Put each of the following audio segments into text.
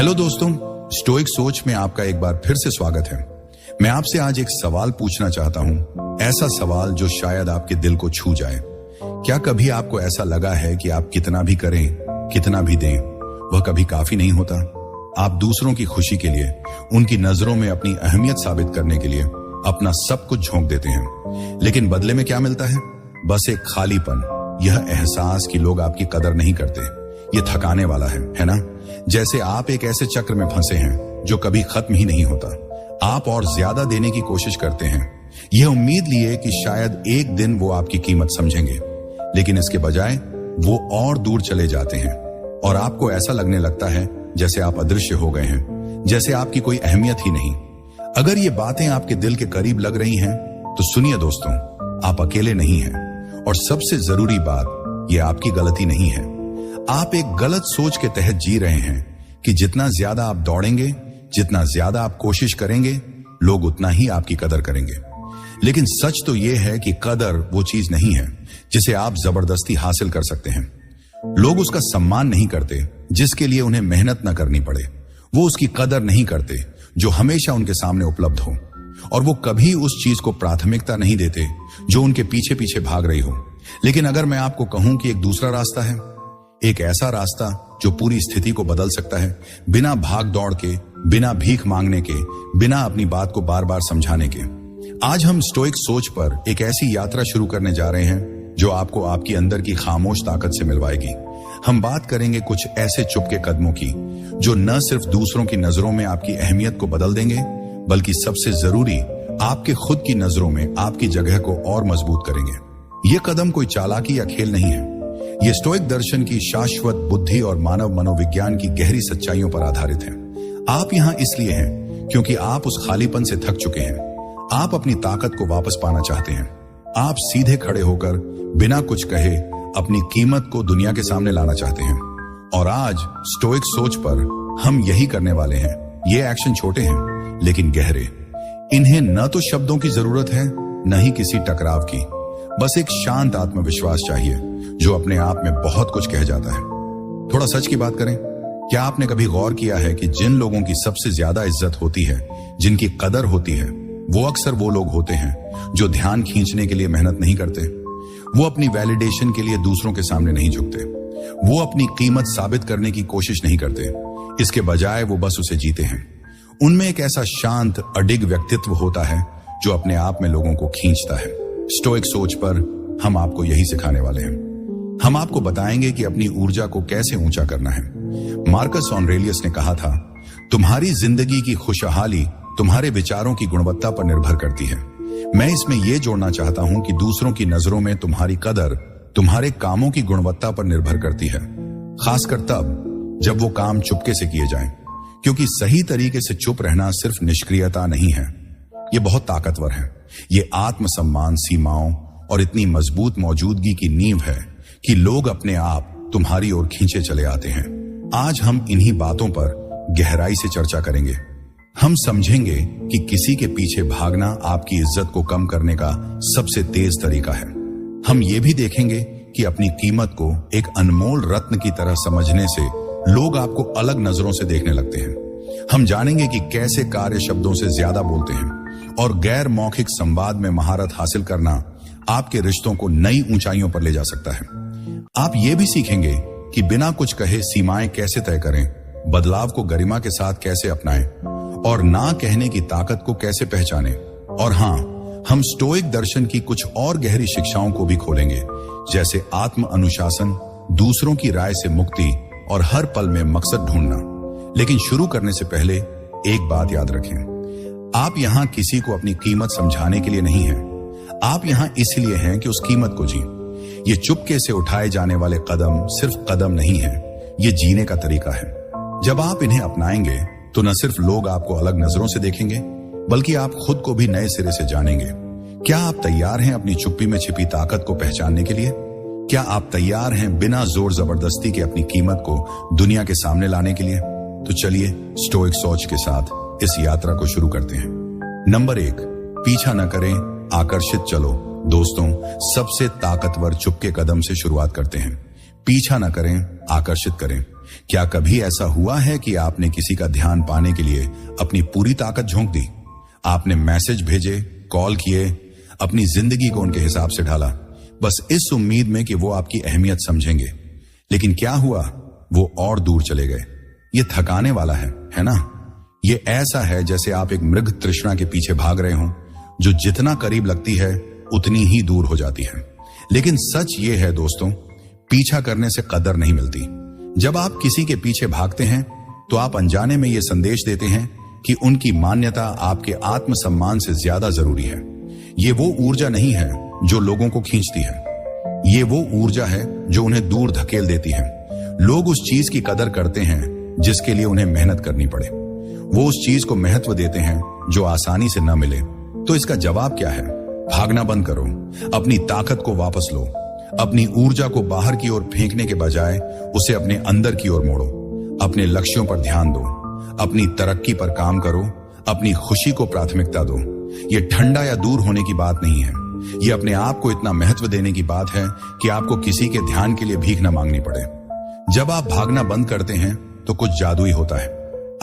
Hello दोस्तों, stoic सोच में आपका एक बार फिर से स्वागत है। मैं आपसे आज एक सवाल पूछना चाहता हूं, ऐसा सवाल जो शायद आपके दिल को छू जाए। क्या कभी आपको ऐसा लगा है कि आप कितना भी करें, कितना भी दें, वह कभी काफी नहीं होता? आप दूसरों की खुशी के लिए, उनकी नजरों में अपनी अहमियत साबित करने के लिए अपना सब कुछ झोंक देते हैं, लेकिन बदले में क्या मिलता है? बस एक खालीपन, यह एहसास कि लोग आपकी कदर नहीं करते। ये थकाने वाला है ना? जैसे आप एक ऐसे चक्र में फंसे हैं जो कभी खत्म ही नहीं होता। आप और ज्यादा देने की कोशिश करते हैं, यह उम्मीद लिए कि शायद एक दिन वो आपकी कीमत समझेंगे, लेकिन इसके बजाय वो और दूर चले जाते हैं और आपको ऐसा लगने लगता है जैसे आप अदृश्य हो गए हैं, जैसे आपकी कोई अहमियत ही नहीं। अगर ये बातें आपके दिल के करीब लग रही हैं, तो सुनिए दोस्तों, आप अकेले नहीं हैं, और सबसे जरूरी बात, ये आपकी गलती नहीं है। आप एक गलत सोच के तहत जी रहे हैं कि जितना ज्यादा आप दौड़ेंगे, जितना ज्यादा आप कोशिश करेंगे, लोग उतना ही आपकी कदर करेंगे। लेकिन सच तो यह है कि कदर वो चीज नहीं है जिसे आप जबरदस्ती हासिल कर सकते हैं। लोग उसका सम्मान नहीं करते जिसके लिए उन्हें मेहनत न करनी पड़े। वो उसकी कदर नहीं करते जो हमेशा उनके सामने उपलब्ध हो, और वो कभी उस चीज को प्राथमिकता नहीं देते जो उनके पीछे पीछे भाग रही हो। लेकिन अगर मैं आपको कहूं कि एक दूसरा रास्ता है, एक ऐसा रास्ता जो पूरी स्थिति को बदल सकता है, बिना भाग दौड़ के, बिना भीख मांगने के, बिना अपनी बात को बार बार समझाने के। आज हम स्टोइक सोच पर एक ऐसी यात्रा शुरू करने जा रहे हैं जो आपको आपकी अंदर की खामोश ताकत से मिलवाएगी। हम बात करेंगे कुछ ऐसे चुपके कदमों की जो न सिर्फ दूसरों की नजरों में आपकी अहमियत को बदल देंगे, बल्कि सबसे जरूरी, आपके खुद की नजरों में आपकी जगह को और मजबूत करेंगे। ये कदम कोई चालाकी या खेल नहीं है। ये स्टोइक दर्शन की शाश्वत बुद्धि और मानव मनोविज्ञान की गहरी सच्चाइयों पर आधारित है। आप यहाँ इसलिए हैं क्योंकि आप उस खालीपन से थक चुके हैं। आप अपनी ताकत को वापस पाना चाहते हैं। आप सीधे खड़े होकर, बिना कुछ कहे, अपनी कीमत को दुनिया के सामने लाना चाहते हैं। और आज स्टोइक सोच पर हम यही करने वाले हैं। ये एक्शन छोटे हैं लेकिन गहरे। इन्हें न तो शब्दों की जरूरत है, न ही किसी टकराव की। बस एक शांत आत्मविश्वास चाहिए जो अपने आप में बहुत कुछ कह जाता है। थोड़ा सच की बात करें, क्या आपने कभी गौर किया है कि जिन लोगों की सबसे ज्यादा इज्जत होती है, जिनकी कदर होती है, वो अक्सर वो लोग होते हैं जो ध्यान खींचने के लिए मेहनत नहीं करते। वो अपनी वैलिडेशन के लिए दूसरों के सामने नहीं झुकते। वो अपनी कीमत साबित करने की कोशिश नहीं करते। इसके बजाय वो बस उसे जीते हैं। उनमें एक ऐसा शांत, अडिग व्यक्तित्व होता है जो अपने आप में लोगों को खींचता है। स्टोइक सोच पर हम आपको यही सिखाने वाले हैं। हम आपको बताएंगे कि अपनी ऊर्जा को कैसे ऊंचा करना है। मार्कस ऑरेलियस ने कहा था, तुम्हारी जिंदगी की खुशहाली तुम्हारे विचारों की गुणवत्ता पर निर्भर करती है। मैं इसमें यह जोड़ना चाहता हूं कि दूसरों की नजरों में तुम्हारी कदर तुम्हारे कामों की गुणवत्ता पर निर्भर करती है, खासकर तब जब वो काम चुपके से किए जाएं, क्योंकि सही तरीके से चुप रहना सिर्फ निष्क्रियता नहीं है, ये बहुत ताकतवर है। ये आत्मसम्मान, सीमाओं और इतनी मजबूत मौजूदगी की नींव है कि लोग अपने आप तुम्हारी ओर खींचे चले आते हैं। आज हम इन्हीं बातों पर गहराई से चर्चा करेंगे। हम समझेंगे कि किसी के पीछे भागना आपकी इज्जत को कम करने का सबसे तेज तरीका है। हम ये भी देखेंगे कि अपनी कीमत को एक अनमोल रत्न की तरह समझने से लोग आपको अलग नजरों से देखने लगते हैं। हम जानेंगे कि कैसे कार्य शब्दों से ज्यादा बोलते हैं, और गैर मौखिक संवाद में महारत हासिल करना आपके रिश्तों को नई ऊंचाइयों पर ले जा सकता है। आप ये भी सीखेंगे कि बिना कुछ कहे सीमाएं कैसे तय करें, बदलाव को गरिमा के साथ कैसे अपनाएं, और ना कहने की ताकत को कैसे पहचानें। और हाँ, हम स्टोइक दर्शन की कुछ और गहरी शिक्षाओं को भी खोलेंगे, जैसे आत्म अनुशासन, दूसरों की राय से मुक्ति और हर पल में मकसद ढूंढना। लेकिन शुरू करने से पहले एक बात याद रखें, आप यहाँ किसी को अपनी कीमत समझाने के लिए नहीं हैं। आप यहाँ इसलिए हैं कि उस कीमत को जी। ये चुपके से उठाए जाने वाले कदम सिर्फ कदम नहीं है, ये जीने का तरीका है। जब आप इन्हें अपनाएंगे तो न सिर्फ लोग आपको अलग नजरों से देखेंगे, बल्कि आप खुद को भी नए सिरे से जानेंगे। क्या आप तैयार हैं अपनी चुप्पी में छिपी ताकत को पहचानने के लिए? क्या आप तैयार हैं बिना जोर जबरदस्ती के अपनी कीमत को दुनिया के सामने लाने के लिए? तो चलिए स्टोइक सोच के साथ इस यात्रा को शुरू करते हैं। नंबर 1, पीछा न करें, आकर्षित चलो। दोस्तों, सबसे ताकतवर चुपके कदम से शुरुआत करते हैं। पीछा न करें, आकर्षित करें। क्या कभी ऐसा हुआ है कि आपने किसी का ध्यान पाने के लिए अपनी पूरी ताकत झोंक दी? आपने मैसेज भेजे, कॉल किए, अपनी जिंदगी को उनके हिसाब से ढाला, बस इस उम्मीद में कि वो आपकी अहमियत समझेंगे। लेकिन क्या हुआ? वो और दूर चले गए। ये थकाने वाला है ना? ये ऐसा है जैसे आप एक मृग तृष्णा के पीछे भाग रहे हो, जो जितना करीब लगती है उतनी ही दूर हो जाती है। लेकिन सच ये है दोस्तों, पीछा करने से कदर नहीं मिलती। जब आप किसी के पीछे भागते हैं तो आप अनजाने में ये संदेश देते हैं कि उनकी मान्यता आपके आत्मसम्मान से ज्यादा जरूरी है। ये वो ऊर्जा नहीं है जो लोगों को खींचती है, ये वो ऊर्जा है जो उन्हें दूर धकेल देती है। लोग उस चीज की कदर करते हैं जिसके लिए उन्हें मेहनत करनी पड़े। वो उस चीज को महत्व देते हैं जो आसानी से न मिले। तो इसका जवाब क्या है? भागना बंद करो, अपनी ताकत को वापस लो, अपनी ऊर्जा को बाहर की ओर फेंकने के बजाय उसे अपने अंदर की ओर मोड़ो। अपने लक्ष्यों पर ध्यान दो, अपनी तरक्की पर काम करो, अपनी खुशी को प्राथमिकता दो। ये ठंडा या दूर होने की बात नहीं है, ये अपने आप को इतना महत्व देने की बात है कि आपको किसी के ध्यान के लिए भीख न मांगनी पड़े। जब आप भागना बंद करते हैं तो कुछ जादुई होता है।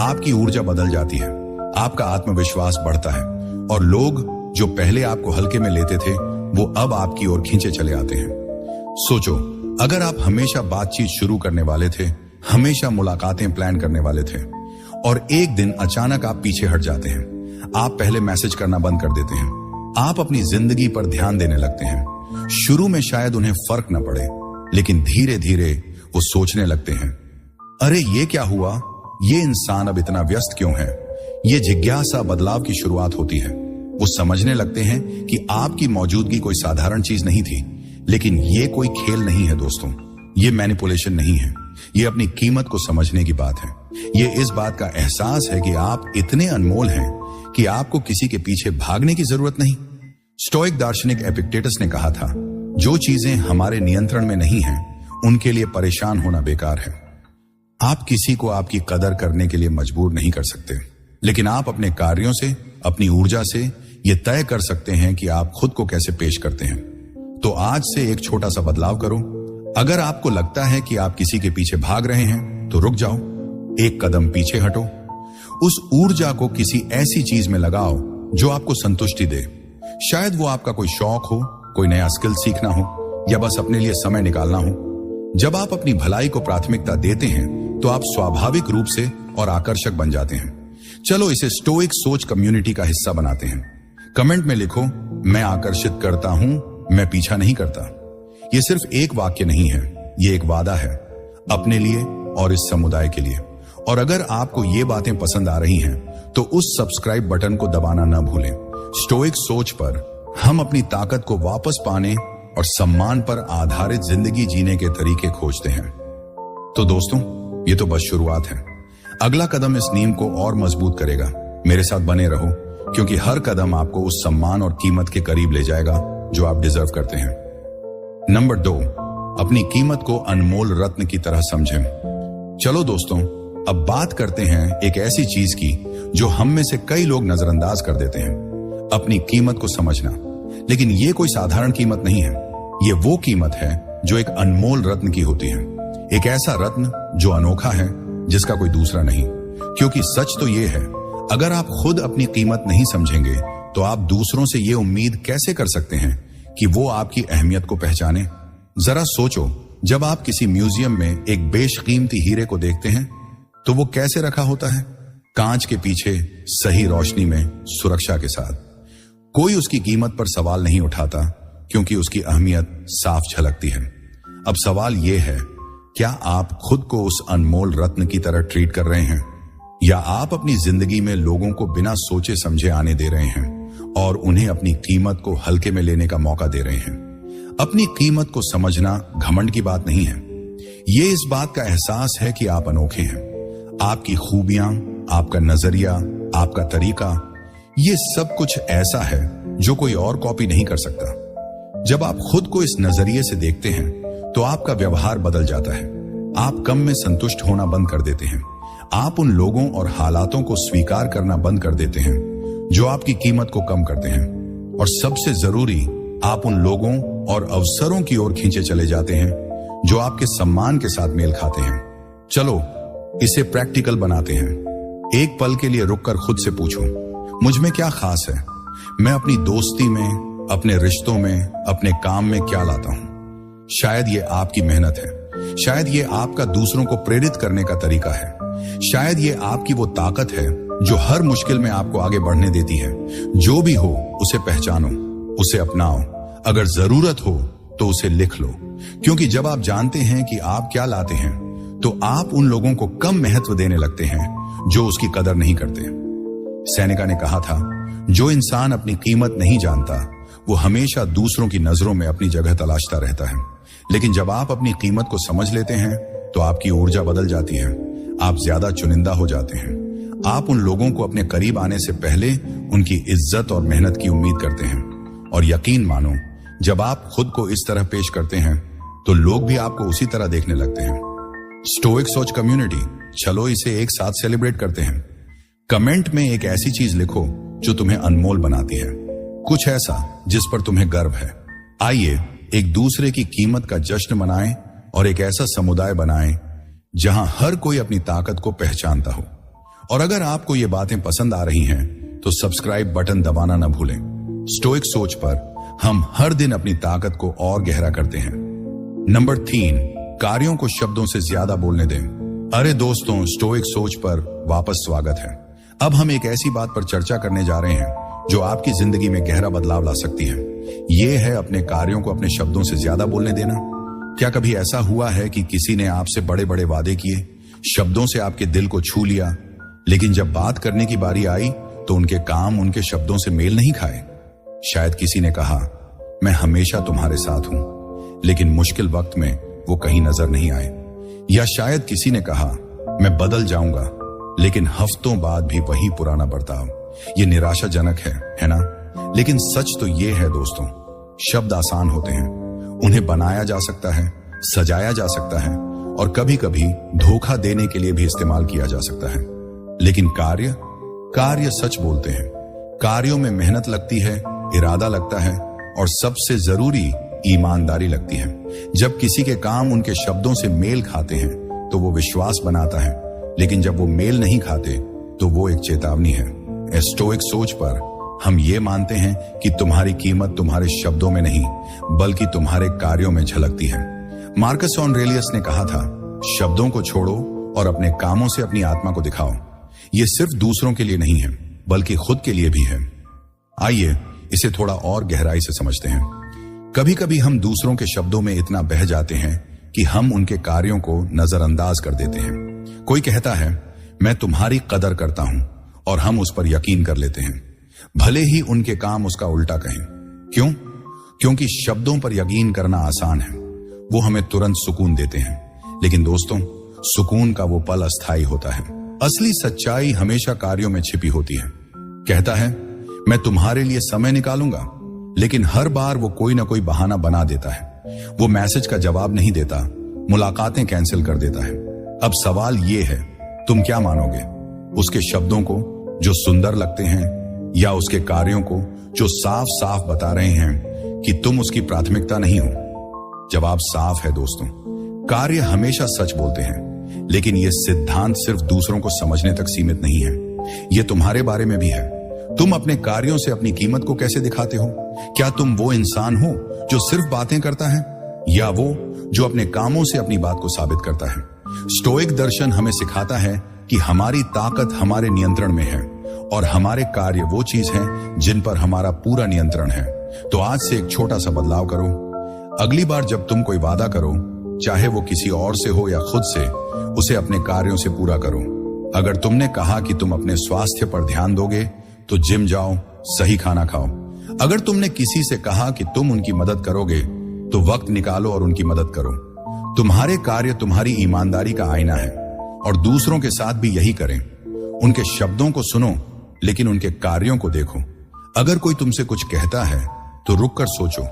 आपकी ऊर्जा बदल जाती है, आपका आत्मविश्वास बढ़ता है और लोग जो पहले आपको हल्के में लेते थे वो अब आपकी ओर खींचे चले आते हैं। सोचो, अगर आप हमेशा बातचीत शुरू करने वाले थे, हमेशा मुलाकातें प्लान करने वाले थे और एक दिन अचानक आप पीछे हट जाते हैं, आप पहले मैसेज करना बंद कर देते हैं, आप अपनी जिंदगी पर ध्यान देने लगते हैं। शुरू में शायद उन्हें फर्क न पड़े, लेकिन धीरे धीरे वो सोचने लगते हैं, अरे ये क्या हुआ, ये इंसान अब इतना व्यस्त क्यों है? ये जिज्ञासा बदलाव की शुरुआत होती है। वो समझने लगते हैं कि आपकी मौजूदगी कोई साधारण चीज नहीं थी। लेकिन ये कोई खेल नहीं है दोस्तों, ये मैनिपुलेशन नहीं है, ये अपनी कीमत को समझने की बात है। ये इस बात का एहसास है कि आप इतने अनमोल हैं कि आपको किसी के पीछे भागने की जरूरत नहीं। स्टोइक दार्शनिक एपिक्टेटस ने कहा था, जो चीजें हमारे नियंत्रण में नहीं हैं, उनके लिए परेशान होना बेकार है। आप किसी को आपकी कदर करने के लिए मजबूर नहीं कर सकते, लेकिन आप अपने कार्यों से, अपनी ऊर्जा से ये तय कर सकते हैं कि आप खुद को कैसे पेश करते हैं। तो आज से एक छोटा सा बदलाव करो। अगर आपको लगता है कि आप किसी के पीछे भाग रहे हैं तो रुक जाओ, एक कदम पीछे हटो। उस ऊर्जा को किसी ऐसी चीज में लगाओ जो आपको संतुष्टि दे। शायद वो आपका कोई शौक हो, कोई नया स्किल सीखना हो, या बस अपने लिए समय निकालना हो। जब आप अपनी भलाई को प्राथमिकता देते हैं तो आप स्वाभाविक रूप से और आकर्षक बन जाते हैं। चलो इसे स्टोइक सोच कम्युनिटी का हिस्सा बनाते हैं। कमेंट में लिखो, मैं आकर्षित करता हूं, मैं पीछा नहीं करता। ये सिर्फ एक वाक्य नहीं है, ये एक वादा है अपने लिए और इस समुदाय के लिए। और अगर आपको ये बातें पसंद आ रही हैं तो उस सब्सक्राइब बटन को दबाना न भूलें। स्टोइक सोच पर हम अपनी ताकत को वापस पाने और सम्मान पर आधारित जिंदगी जीने के तरीके खोजते हैं। तो दोस्तों, ये तो बस शुरुआत है। अगला कदम इस नींव को और मजबूत करेगा। मेरे साथ बने रहो, क्योंकि हर कदम आपको उस सम्मान और कीमत के करीब ले जाएगा जो आप डिजर्व करते हैं। नंबर 2, अपनी कीमत को अनमोल रत्न की तरह समझें। चलो दोस्तों, अब बात करते हैं एक ऐसी चीज की जो हम में से कई लोग नजरअंदाज कर देते हैं, अपनी कीमत को समझना। लेकिन ये कोई साधारण कीमत नहीं है, ये वो कीमत है जो एक अनमोल रत्न की होती है। एक ऐसा रत्न जो अनोखा है, जिसका कोई दूसरा नहीं। क्योंकि सच तो ये है, अगर आप खुद अपनी कीमत नहीं समझेंगे तो आप दूसरों से ये उम्मीद कैसे कर सकते हैं कि वो आपकी अहमियत को पहचाने? जरा सोचो, जब आप किसी म्यूजियम में एक बेशकीमती हीरे को देखते हैं तो वो कैसे रखा होता है? कांच के पीछे, सही रोशनी में, सुरक्षा के साथ। कोई उसकी कीमत पर सवाल नहीं उठाता, क्योंकि उसकी अहमियत साफ झलकती है। अब सवाल यह है, क्या आप खुद को उस अनमोल रत्न की तरह ट्रीट कर रहे हैं, या आप अपनी जिंदगी में लोगों को बिना सोचे समझे आने दे रहे हैं और उन्हें अपनी कीमत को हल्के में लेने का मौका दे रहे हैं? अपनी कीमत को समझना घमंड की बात नहीं है, ये इस बात का एहसास है कि आप अनोखे हैं। आपकी खूबियां, आपका नजरिया, आपका तरीका, ये सब कुछ ऐसा है जो कोई और कॉपी नहीं कर सकता। जब आप खुद को इस नजरिए से देखते हैं तो आपका व्यवहार बदल जाता है। आप कम में संतुष्ट होना बंद कर देते हैं। आप उन लोगों और हालातों को स्वीकार करना बंद कर देते हैं जो आपकी कीमत को कम करते हैं। और सबसे जरूरी, आप उन लोगों और अवसरों की ओर खींचे चले जाते हैं जो आपके सम्मान के साथ मेल खाते हैं। चलो इसे प्रैक्टिकल बनाते हैं। एक पल के लिए रुककर खुद से पूछो, मुझ में क्या खास है? मैं अपनी दोस्ती में, अपने रिश्तों में, अपने काम में क्या लाता हूं? शायद ये आपकी मेहनत है, शायद ये आपका दूसरों को प्रेरित करने का तरीका है, शायद ये आपकी वो ताकत है जो हर मुश्किल में आपको आगे बढ़ने देती है। जो भी हो उसे पहचानो, उसे अपनाओ, अगर जरूरत हो तो उसे लिख लो, क्योंकि जब आप जानते हैं कि आप क्या लाते हैं तो आप उन लोगों को कम महत्व देने लगते हैं जो उसकी कदर नहीं करते। सेनेका ने कहा था, जो इंसान अपनी कीमत नहीं जानता वो हमेशा दूसरों की नजरों में अपनी जगह तलाशता रहता है, लेकिन जब आप अपनी कीमत को समझ लेते हैं तो आपकी ऊर्जा बदल जाती है, आप ज्यादा चुनिंदा हो जाते हैं। आप उन लोगों को अपने करीब आने से पहले उनकी इज्जत और मेहनत की उम्मीद करते हैं, और यकीन मानो जब आप खुद को इस तरह पेश करते हैं तो लोग भी आपको उसी तरह देखने लगते हैं। स्टोइक सोच कम्युनिटी, चलो इसे एक साथ सेलिब्रेट करते हैं। कमेंट में एक ऐसी चीज लिखो जो तुम्हें अनमोल बनाती है, कुछ ऐसा जिस पर तुम्हें गर्व है। आइए एक दूसरे की कीमत का जश्न मनाएं और एक ऐसा समुदाय बनाएं जहां हर कोई अपनी ताकत को पहचानता हो। और अगर आपको ये बातें पसंद आ रही हैं तो सब्सक्राइब बटन दबाना न भूलें। स्टोइक सोच पर हम हर दिन अपनी ताकत को और गहरा करते हैं। नंबर 3, कार्यों को शब्दों से ज्यादा बोलने दें। अरे दोस्तों, स्टोइक सोच पर वापस स्वागत है। अब हम एक ऐसी बात पर चर्चा करने जा रहे हैं जो आपकी जिंदगी में गहरा बदलाव ला सकती है। ये है अपने कार्यों को अपने शब्दों से ज्यादा बोलने देना। क्या कभी ऐसा हुआ है कि किसी ने आपसे बड़े बड़े वादे किए, शब्दों से आपके दिल को छू लिया, लेकिन जब बात करने की बारी आई तो उनके काम उनके शब्दों से मेल नहीं खाए? शायद किसी ने कहा, मैं हमेशा तुम्हारे साथ हूं, लेकिन मुश्किल वक्त में वो कहीं नजर नहीं आए। या शायद किसी ने कहा, मैं बदल जाऊंगा, लेकिन हफ्तों बाद भी वही पुराना बर्ताव। ये निराशाजनक है ना? लेकिन सच तो ये है दोस्तों, शब्द आसान होते हैं, उन्हें बनाया जा सकता है, सजाया जा सकता है और कभी कभी धोखा देने के लिए भी इस्तेमाल किया जा सकता है। लेकिन कार्य सच बोलते हैं। कार्यों में मेहनत लगती है, इरादा लगता है और सबसे जरूरी ईमानदारी लगती है। जब किसी के काम उनके शब्दों से मेल खाते हैं तो वो विश्वास बनाता है, लेकिन जब वो मेल नहीं खाते तो वो एक चेतावनी है। स्टोइक सोच पर हम ये मानते हैं कि तुम्हारी कीमत तुम्हारे शब्दों में नहीं बल्कि तुम्हारे कार्यों में झलकती है। मार्कस ऑरेलियस ने कहा था, शब्दों को छोड़ो और अपने कामों से अपनी आत्मा को दिखाओ। ये सिर्फ दूसरों के लिए नहीं है बल्कि खुद के लिए भी है। आइए इसे थोड़ा और गहराई से समझते हैं। कभी कभी हम दूसरों के शब्दों में इतना बह जाते हैं कि हम उनके कार्यों को नजरअंदाज कर देते हैं। कोई कहता है, मैं तुम्हारी कदर करता हूं, और हम उस पर यकीन कर लेते हैं, भले ही उनके काम उसका उल्टा कहें। क्यों? क्योंकि शब्दों पर यकीन करना आसान है, वो हमें तुरंत सुकून देते हैं, लेकिन दोस्तों सुकून का वो पल अस्थायी होता है। असली सच्चाई हमेशा कार्यों में छिपी होती है। कहता है, मैं तुम्हारे लिए समय निकालूंगा, लेकिन हर बार वो कोई ना कोई बहाना बना देता है। वो मैसेज का जवाब नहीं देता, मुलाकातें कैंसिल कर देता है। अब सवाल ये है, तुम क्या मानोगे? उसके शब्दों को जो सुंदर लगते हैं या उसके कार्यों को जो साफ साफ बता रहे हैं कि तुम उसकी प्राथमिकता नहीं हो? जवाब साफ है दोस्तों, कार्य हमेशा सच बोलते हैं, लेकिन यह सिद्धांत सिर्फ दूसरों को समझने तक सीमित नहीं है, यह तुम्हारे बारे में भी है। तुम अपने कार्यों से अपनी कीमत को कैसे दिखाते हो? क्या तुम वो इंसान हो जो सिर्फ बातें करता है, या वो जो अपने कामों से अपनी बात को साबित करता है? स्टोइक दर्शन हमें सिखाता है कि हमारी ताकत हमारे नियंत्रण में है और हमारे कार्य वो चीज है जिन पर हमारा पूरा नियंत्रण है। तो आज से एक छोटा सा बदलाव करो। अगली बार जब तुम कोई वादा करो, चाहे वो किसी और से हो या खुद से, उसे अपने कार्यों से पूरा करो। अगर तुमने कहा कि तुम अपने स्वास्थ्य पर ध्यान दोगे तो जिम जाओ, सही खाना खाओ। अगर तुमने किसी से कहा कि तुम उनकी मदद करोगे तो वक्त निकालो और उनकी मदद करो। तुम्हारे कार्य तुम्हारी ईमानदारी का आईना है और दूसरों के साथ भी यही करें। उनके शब्दों को सुनो लेकिन उनके कार्यों को देखो। अगर कोई तुमसे कुछ कहता है तो रुक कर सोचो,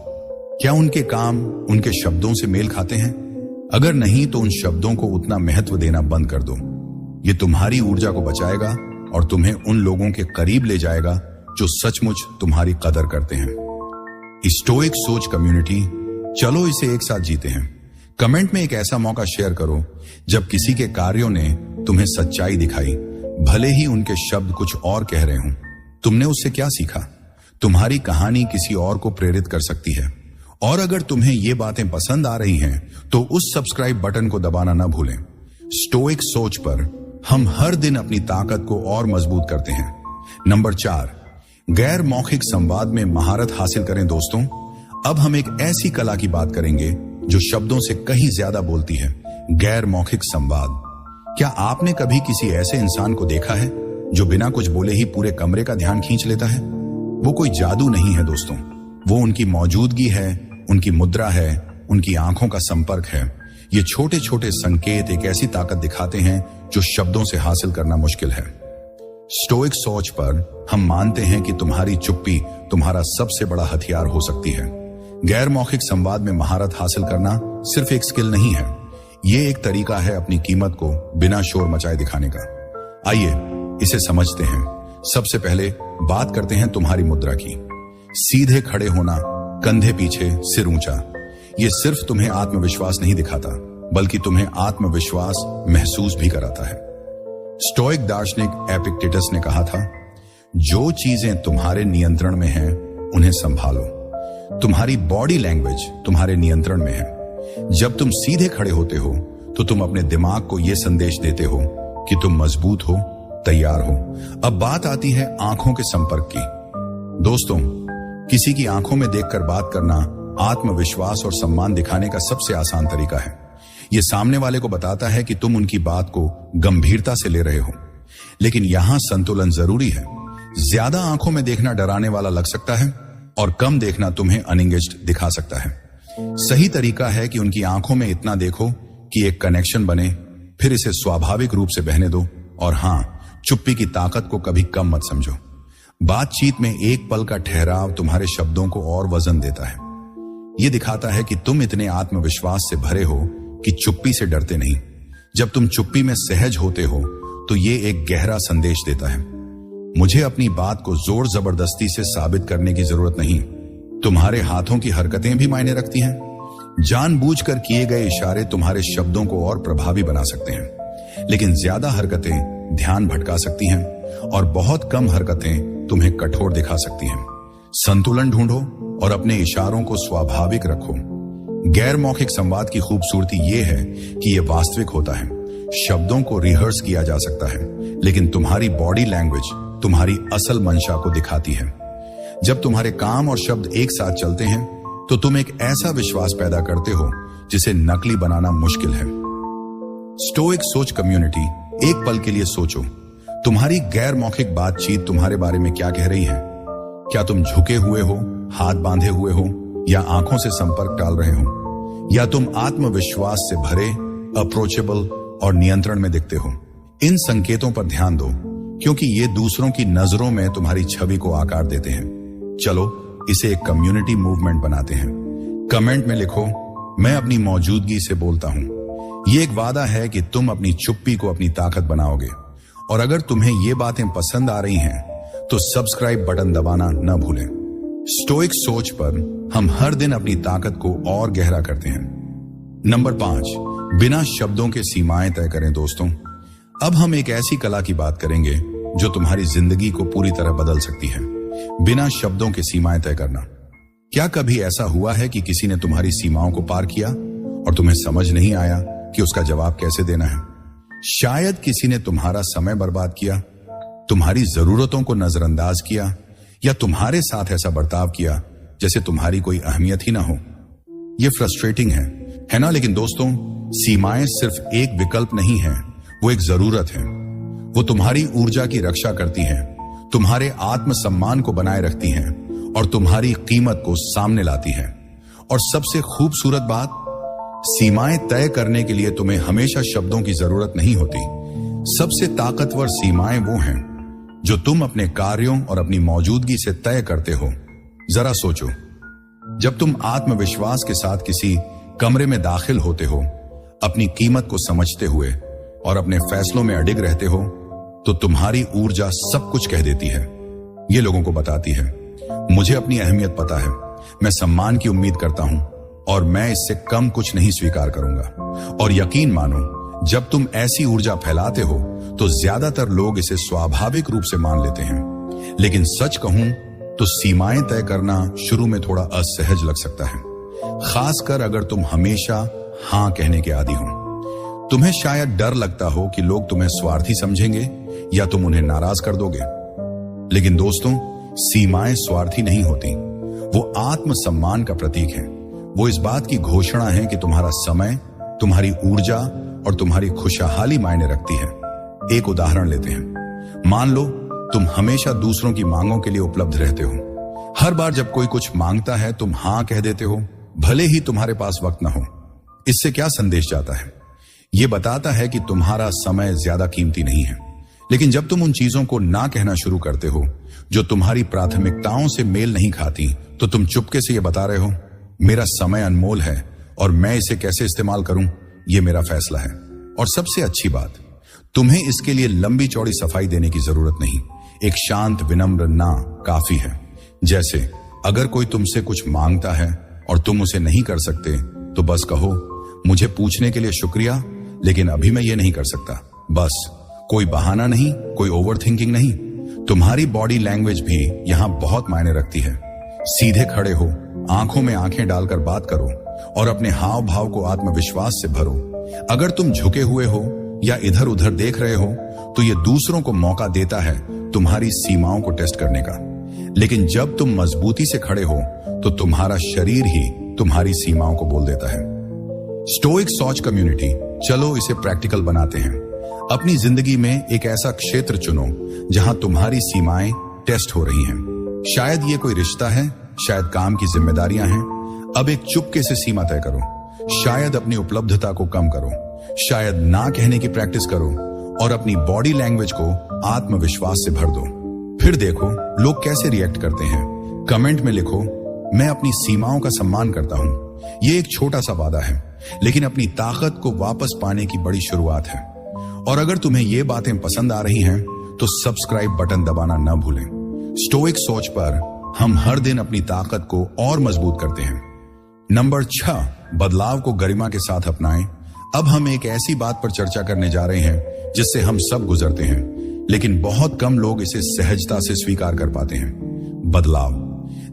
क्या उनके काम उनके शब्दों से मेल खाते हैं? अगर नहीं तो उन शब्दों को उतना महत्व देना बंद कर दो। ये तुम्हारी ऊर्जा को बचाएगा और तुम्हें उन लोगों के करीब ले जाएगा जो सचमुच तुम्हारी कदर करते हैं। स्टोइक सोच कम्युनिटी, चलो इसे एक साथ जीते हैं। कमेंट में एक ऐसा मौका शेयर करो जब किसी के कार्यों ने तुम्हें सच्चाई दिखाई, भले ही उनके शब्द कुछ और कह रहे हों। तुमने उससे क्या सीखा? तुम्हारी कहानी किसी और को प्रेरित कर सकती है। और अगर तुम्हें ये बातें पसंद आ रही हैं तो उस सब्सक्राइब बटन को दबाना ना भूलें। स्टोइक सोच पर हम हर दिन अपनी ताकत को और मजबूत करते हैं। नंबर 4, गैर मौखिक संवाद में महारत हासिल करें। दोस्तों, अब हम एक ऐसी कला की बात करेंगे जो शब्दों से कहीं ज्यादा बोलती है, गैर मौखिक संवाद। क्या आपने कभी किसी ऐसे इंसान को देखा है जो बिना कुछ बोले ही पूरे कमरे का ध्यान खींच लेता है? वो कोई जादू नहीं है दोस्तों, वो उनकी मौजूदगी है, उनकी मुद्रा है, उनकी आंखों का संपर्क है। ये छोटे छोटे संकेत एक ऐसी ताकत दिखाते हैं जो शब्दों से हासिल करना मुश्किल है। स्टोइक सोच पर हम मानते हैं कि तुम्हारी चुप्पी तुम्हारा सबसे बड़ा हथियार हो सकती है। गैर मौखिक संवाद में महारत हासिल करना सिर्फ एक स्किल नहीं है, ये एक तरीका है अपनी कीमत को बिना शोर मचाए दिखाने का। आइए इसे समझते हैं। सबसे पहले बात करते हैं तुम्हारी मुद्रा की। सीधे खड़े होना, कंधे पीछे, सिर ऊंचा। ये सिर्फ तुम्हें आत्मविश्वास नहीं दिखाता, बल्कि तुम्हें आत्मविश्वास महसूस भी कराता है। स्टोइक दार्शनिक एपिक्टेटस ने कहा था, जो चीजें तुम्हारे नियंत्रण में हैं, उन्हें संभालो। तुम्हारी बॉडी लैंग्वेज तुम्हारे नियंत्रण में है। जब तुम सीधे खड़े होते हो तो तुम अपने दिमाग को यह संदेश देते हो कि तुम मजबूत हो, तैयार हो। अब बात आती है आंखों के संपर्क की। दोस्तों, किसी की आंखों में देखकर बात करना आत्मविश्वास और सम्मान दिखाने का सबसे आसान तरीका है। यह सामने वाले को बताता है कि तुम उनकी बात को गंभीरता से ले रहे हो। लेकिन यहां संतुलन जरूरी है। ज्यादा आंखों में देखना डराने वाला लग सकता है और कम देखना तुम्हें अनएंगेज्ड दिखा सकता है। सही तरीका है कि उनकी आंखों में इतना देखो कि एक कनेक्शन बने, फिर इसे स्वाभाविक रूप से बहने दो। और हां, चुप्पी की ताकत को कभी कम मत समझो। बातचीत में एक पल का ठहराव तुम्हारे शब्दों को और वजन देता है। यह दिखाता है कि तुम इतने आत्मविश्वास से भरे हो कि चुप्पी से डरते नहीं। जब तुम चुप्पी में सहज होते हो तो यह एक गहरा संदेश देता है, मुझे अपनी बात को जोर जबरदस्ती से साबित करने की जरूरत नहीं। तुम्हारे हाथों की हरकतें भी मायने रखती हैं। जानबूझकर किए गए इशारे तुम्हारे शब्दों को और प्रभावी बना सकते हैं, लेकिन ज्यादा हरकतें ध्यान भटका सकती हैं और बहुत कम हरकतें तुम्हें कठोर दिखा सकती हैं। संतुलन ढूंढो और अपने इशारों को स्वाभाविक रखो। गैर मौखिक संवाद की खूबसूरती यह है कि यह वास्तविक होता है। शब्दों को रिहर्स किया जा सकता है, लेकिन तुम्हारी बॉडी लैंग्वेज तुम्हारी असल मंशा को दिखाती है। जब तुम्हारे काम और शब्द एक साथ चलते हैं तो तुम एक ऐसा विश्वास पैदा करते हो जिसे नकली बनाना मुश्किल है। स्टोइक सोच कम्युनिटी, एक पल के लिए सोचो, तुम्हारी गैर मौखिक बातचीत तुम्हारे बारे में क्या कह रही है? क्या तुम झुके हुए हो, हाथ बांधे हुए हो, या आंखों से संपर्क टाल रहे हो? या तुम आत्मविश्वास से भरे, अप्रोचेबल और नियंत्रण में दिखते हो? इन संकेतों पर ध्यान दो, क्योंकि ये दूसरों की नजरों में तुम्हारी छवि को आकार देते हैं। चलो इसे एक कम्युनिटी मूवमेंट बनाते हैं। कमेंट में लिखो, मैं अपनी मौजूदगी से बोलता हूं। ये एक वादा है कि तुम अपनी चुप्पी को अपनी ताकत बनाओगे। और अगर तुम्हें ये बातें पसंद आ रही हैं तो सब्सक्राइब बटन दबाना न भूलें। स्टोइक सोच पर हम हर दिन अपनी ताकत को और गहरा करते हैं। नंबर 5, बिना शब्दों के सीमाएं तय करें। दोस्तों, अब हम एक ऐसी कला की बात करेंगे जो तुम्हारी जिंदगी को पूरी तरह बदल सकती है। बिना शब्दों के सीमाएं तय करना। क्या कभी ऐसा हुआ है कि किसी ने तुम्हारी सीमाओं को पार किया और तुम्हें समझ नहीं आया कि उसका जवाब कैसे देना है? शायद किसी ने तुम्हारा समय बर्बाद किया, तुम्हारी जरूरतों को नजरअंदाज किया, या तुम्हारे साथ ऐसा बर्ताव किया जैसे तुम्हारी कोई अहमियत ही ना हो। यह फ्रस्ट्रेटिंग है ना? लेकिन दोस्तों, सीमाएं सिर्फ एक विकल्प नहीं है, वो एक जरूरत है। वो तुम्हारी ऊर्जा की रक्षा करती हैं, तुम्हारे आत्मसम्मान को बनाए रखती हैं और तुम्हारी कीमत को सामने लाती हैं। और सबसे खूबसूरत बात, सीमाएं तय करने के लिए तुम्हें हमेशा शब्दों की जरूरत नहीं होती। सबसे ताकतवर सीमाएं वो हैं जो तुम अपने कार्यों और अपनी मौजूदगी से तय करते हो। जरा सोचो, जब तुम आत्मविश्वास के साथ किसी कमरे में दाखिल होते हो, अपनी कीमत को समझते हुए और अपने फैसलों में अडिग रहते हो, तो तुम्हारी ऊर्जा सब कुछ कह देती है। ये लोगों को बताती है, मुझे अपनी अहमियत पता है, मैं सम्मान की उम्मीद करता हूं और मैं इससे कम कुछ नहीं स्वीकार करूंगा। और यकीन मानो, जब तुम ऐसी ऊर्जा फैलाते हो तो ज्यादातर लोग इसे स्वाभाविक रूप से मान लेते हैं। लेकिन सच कहूं तो सीमाएं तय करना शुरू में थोड़ा असहज लग सकता है, खासकर अगर तुम हमेशा हां कहने के आदी हो। तुम्हें शायद डर लगता हो कि लोग तुम्हें स्वार्थी समझेंगे या तुम उन्हें नाराज कर दोगे। लेकिन दोस्तों, सीमाएं स्वार्थी नहीं होती, वो आत्मसम्मान का प्रतीक है। वो इस बात की घोषणा है कि तुम्हारा समय, तुम्हारी ऊर्जा और तुम्हारी खुशहाली मायने रखती है। एक उदाहरण लेते हैं। मान लो तुम हमेशा दूसरों की मांगों के लिए उपलब्ध रहते हो। हर बार जब कोई कुछ मांगता है तुम हां कह देते हो, भले ही तुम्हारे पास वक्त न हो। इससे क्या संदेश जाता है? यह बताता है कि तुम्हारा समय ज्यादा कीमती नहीं है। लेकिन जब तुम उन चीजों को ना कहना शुरू करते हो जो तुम्हारी प्राथमिकताओं से मेल नहीं खाती, तो तुम चुपके से यह बता रहे हो, मेरा समय अनमोल है और मैं इसे कैसे इस्तेमाल करूं, यह मेरा फैसला है। और सबसे अच्छी बात, तुम्हें इसके लिए लंबी चौड़ी सफाई देने की जरूरत नहीं। एक शांत विनम्र ना काफी है। जैसे अगर कोई तुमसे कुछ मांगता है और तुम उसे नहीं कर सकते, तो बस कहो, मुझे पूछने के लिए शुक्रिया, लेकिन अभी मैं ये नहीं कर सकता। बस, कोई बहाना नहीं, कोई ओवर थिंकिंग नहीं। तुम्हारी बॉडी लैंग्वेज भी यहां बहुत मायने रखती है। सीधे खड़े हो, आंखों में आंखें डालकर बात करो और अपने हाव भाव को आत्मविश्वास से भरो। अगर तुम झुके हुए हो या इधर उधर देख रहे हो तो यह दूसरों को मौका देता है तुम्हारी सीमाओं को टेस्ट करने का। लेकिन जब तुम मजबूती से खड़े हो तो तुम्हारा शरीर ही तुम्हारी सीमाओं को बोल देता है। स्टोइक सोच कम्युनिटी, चलो इसे प्रैक्टिकल बनाते हैं। अपनी जिंदगी में एक ऐसा क्षेत्र चुनो जहां तुम्हारी सीमाएं टेस्ट हो रही हैं। शायद ये कोई रिश्ता है, शायद काम की जिम्मेदारियां हैं। अब एक चुपके से सीमा तय करो। शायद अपनी उपलब्धता को कम करो, शायद ना कहने की प्रैक्टिस करो और अपनी बॉडी लैंग्वेज को आत्मविश्वास से भर दो। फिर देखो लोग कैसे रिएक्ट करते हैं। कमेंट में लिखो, मैं अपनी सीमाओं का सम्मान करता हूं। ये एक छोटा सा वादा है, लेकिन अपनी ताकत को वापस पाने की बड़ी शुरुआत है। और अगर तुम्हें ये बातें पसंद आ रही हैं तो सब्सक्राइब बटन दबाना न भूलें। स्टोइक सोच पर हम हर दिन अपनी ताकत को और मजबूत करते हैं। नंबर 6, बदलाव को गरिमा के साथ अपनाएं। अब हम एक ऐसी बात पर चर्चा करने जा रहे हैं जिससे हम सब गुजरते हैं, लेकिन बहुत कम लोग इसे सहजता से स्वीकार कर पाते हैं। बदलाव।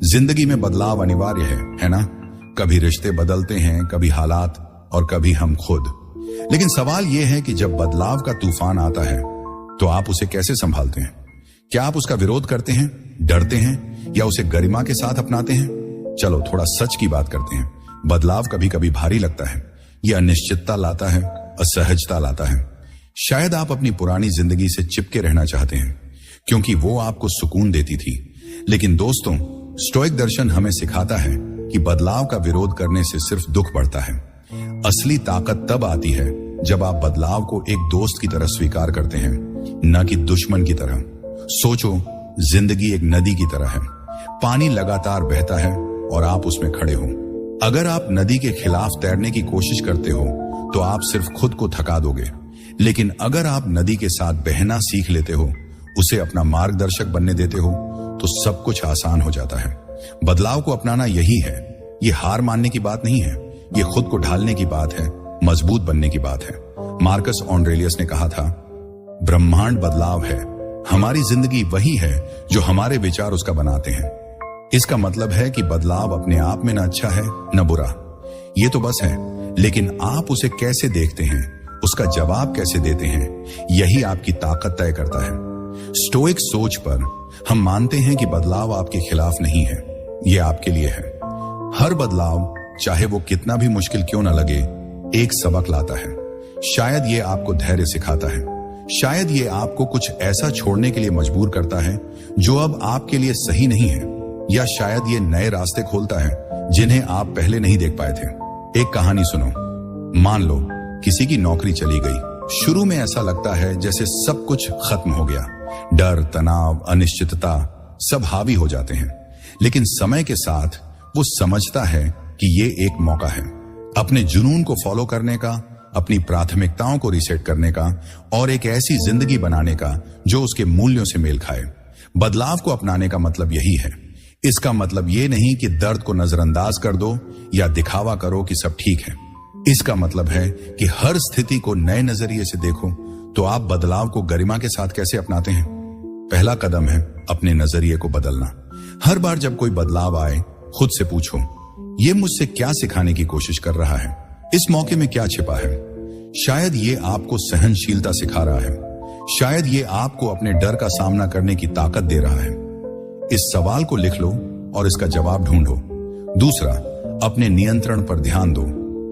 जिंदगी में बदलाव अनिवार्य है ना? कभी रिश्ते बदलते हैं, कभी हालात और कभी हम खुद। लेकिन सवाल यह है कि जब बदलाव का तूफान आता है तो आप उसे कैसे संभालते हैं? क्या आप उसका विरोध करते हैं, डरते हैं या उसे गरिमा के साथ अपनाते हैं? चलो थोड़ा सच की बात करते हैं। बदलाव कभी कभी भारी लगता है। यह अनिश्चितता लाता है, असहजता लाता है। शायद आप अपनी पुरानी जिंदगी से चिपके रहना चाहते हैं क्योंकि वो आपको सुकून देती थी। लेकिन दोस्तों, स्टोइक दर्शन हमें सिखाता है कि बदलाव का विरोध करने से सिर्फ दुख बढ़ता है। असली ताकत तब आती है जब आप बदलाव को एक दोस्त की तरह स्वीकार करते हैं, न कि दुश्मन की तरह। सोचो, जिंदगी एक नदी की तरह है। पानी लगातार बहता है और आप उसमें खड़े हो। अगर आप नदी के खिलाफ तैरने की कोशिश करते हो तो आप सिर्फ खुद को थका दोगे। लेकिन अगर आप नदी के साथ बहना सीख लेते हो, उसे अपना मार्गदर्शक बनने देते हो, तो सब कुछ आसान हो जाता है। बदलाव को अपनाना यही है। ये हार मानने की बात नहीं है, ये खुद को ढालने की बात है, मजबूत बनने की बात है। मार्कस ऑरेलियस ने कहा था, ब्रह्मांड बदलाव है, हमारी जिंदगी वही है जो हमारे विचार उसका बनाते हैं। इसका मतलब है कि बदलाव अपने आप में न अच्छा है न बुरा, ये तो बस है। लेकिन आप उसे कैसे देखते हैं, उसका जवाब कैसे देते हैं, यही आपकी ताकत तय करता है। स्टोइक सोच पर हम मानते हैं कि बदलाव आपके खिलाफ नहीं है, ये आपके लिए है। हर बदलाव, चाहे वो कितना भी मुश्किल क्यों न लगे, एक सबक लाता है। शायद ये आपको धैर्य सिखाता है, शायद ये आपको कुछ ऐसा छोड़ने के लिए मजबूर करता है जो अब आपके लिए सही नहीं है, या शायद ये नए रास्ते खोलता है जिन्हें आप पहले नहीं देख पाए थे। एक कहानी सुनो। मान लो किसी की नौकरी चली गई। शुरू में ऐसा लगता है जैसे सब कुछ खत्म हो गया। डर, तनाव, अनिश्चितता सब हावी हो जाते हैं। लेकिन समय के साथ वो समझता है कि ये एक मौका है अपने जुनून को फॉलो करने का, अपनी प्राथमिकताओं को रीसेट करने का और एक ऐसी जिंदगी बनाने का जो उसके मूल्यों से मेल खाए। बदलाव को अपनाने का मतलब यही है। इसका मतलब ये नहीं कि दर्द को नजरअंदाज कर दो या दिखावा करो कि सब ठीक है। इसका मतलब है कि हर स्थिति को नए नजरिए से देखो। तो आप बदलाव को गरिमा के साथ कैसे अपनाते हैं? पहला कदम है अपने नजरिए को बदलना। हर बार जब कोई बदलाव आए, खुद से पूछो, ये मुझसे क्या सिखाने की कोशिश कर रहा है? इस मौके में क्या छिपा है? शायद ये आपको सहनशीलता सिखा रहा है, शायद ये आपको अपने डर का सामना करने की ताकत दे रहा है। इस सवाल को लिख लो और इसका जवाब ढूंढो। दूसरा, अपने नियंत्रण पर ध्यान दो।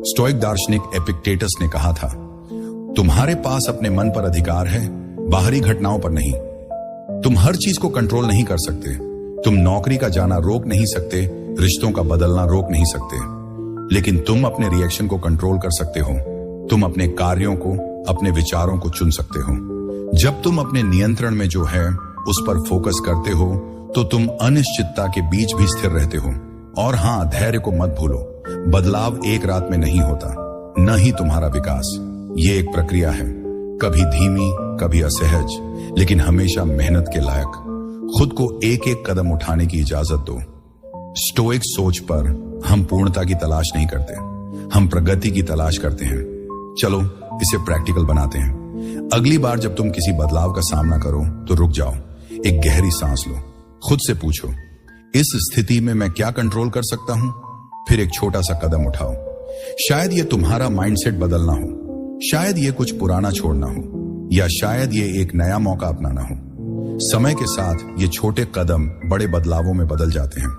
स्टोइक दार्शनिक एपिक्टेटस ने कहा था, तुम्हारे पास अपने मन पर अधिकार है, बाहरी घटनाओं पर नहीं। तुम हर चीज को कंट्रोल नहीं कर सकते। तुम नौकरी का जाना रोक नहीं सकते, रिश्तों का बदलना रोक नहीं सकते, लेकिन तुम अपने रिएक्शन को कंट्रोल कर सकते हो। तुम अपने कार्यों को, अपने विचारों को चुन सकते हो। जब तुम अपने नियंत्रण में जो है उस पर फोकस करते हो तो तुम अनिश्चितता के बीच भी स्थिर रहते हो। और हां, धैर्य को मत भूलो। बदलाव एक रात में नहीं होता, न ही तुम्हारा विकास। ये एक प्रक्रिया है, कभी धीमी, कभी असहज, लेकिन हमेशा मेहनत के लायक। खुद को एक एक कदम उठाने की इजाजत दो। स्टोइक सोच पर हम पूर्णता की तलाश नहीं करते, हम प्रगति की तलाश करते हैं। चलो इसे प्रैक्टिकल बनाते हैं। अगली बार जब तुम किसी बदलाव का सामना करो तो रुक जाओ, एक गहरी सांस लो, खुद से पूछो, इस स्थिति में मैं क्या कंट्रोल कर सकता हूं? फिर एक छोटा सा कदम उठाओ। शायद ये तुम्हारा माइंडसेट बदलना हो, शायद ये कुछ पुराना छोड़ना हो, या शायद ये एक नया मौका अपनाना हो। समय के साथ ये छोटे कदम बड़े बदलावों में बदल जाते हैं।